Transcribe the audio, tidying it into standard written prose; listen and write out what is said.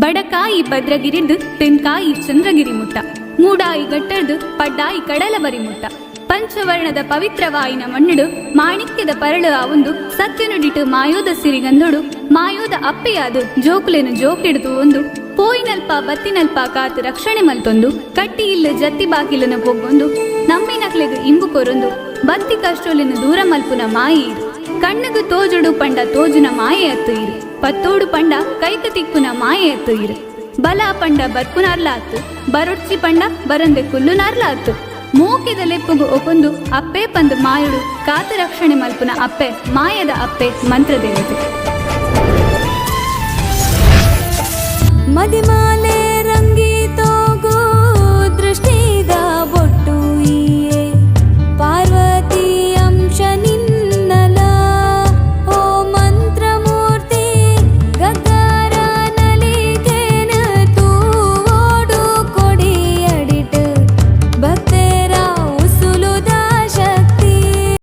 ಬಡಕಾಯಿ ಭದ್ರಗಿರಿದು ತೆನ್ಕಾಯಿ ಚಂದ್ರಗಿರಿ ಮುಟ್ಟ ಮೂಡಾಯಿ ಗಟ್ಟರ್ದು ಪಡ್ಡಾಯಿ ಕಡಲಬರಿ ಮುಟ್ಟ ಪಂಚವರ್ಣದ ಪವಿತ್ರವಾಯಿನ ಮಣ್ಣಿಡು ಮಾಣಿಕ್ಯದ ಪರಳು ಆವೊಂದು ಸತ್ಯನುಡಿಟು ಮಾಯೋದ ಸಿರಿಗಂದೊಡು ಮಾಯೋದ ಅಪ್ಪೆಯಾದು ಜೋಕುಲೆನು ಜೋಕಿಡ್ದು ಒಂದು ಪೋಯಿನಲ್ಪ ಬತ್ತಿನಲ್ಪ ಕಾತು ರಕ್ಷಣೆ ಮಲ್ತೊಂದು ಕಟ್ಟಿ ಇಲ್ಲ ಜತ್ತಿ ಬಾಗಿಲನ್ನು ಪೊಗ್ಗೊಂದು ನಮ್ಮಿನಕ್ಲೆಗು ಇಂಬು ಕೊರೊಂದು ಬತ್ತಿ ಕಷ್ಟೋಲಿನ ದೂರ ಮಲ್ಪುನ ಮಾಯಿ ಇರು ಕಣ್ಣಗು ತೋಜುಡು ಪಂಡ ತೋಜುನ ಮಾಯೆ ಅತ್ತು ಇರು ಪತ್ತೋಡು ಪಂಡ ಕೈಕ ತಿಕ್ಕುನ ಮಾಯೆ ಅತ್ತು ಇರು ಬಲ ಪಂಡ ಬರ್ಪುನಾರ್ಲ ಅತ್ತು ಬರೊಡ್ಚಿ ಪಂಡ ಬರಂದೆ ಕುಲ್ಲುನಾರ್ಲ ಅತ್ತು ಮೂಕಿದ ಲೆಪ್ಪುಗು ಒಕೊಂದು ಅಪ್ಪೆ ಪಂದು ಮಾಯುಡು ಕಾತ ರಕ್ಷಣೆ ಮಲ್ಪುನ ಅಪ್ಪೆ ಮಾಯದ ಅಪ್ಪೆ ಮಂತ್ರದೇವತೆ ಮದಿಮಾ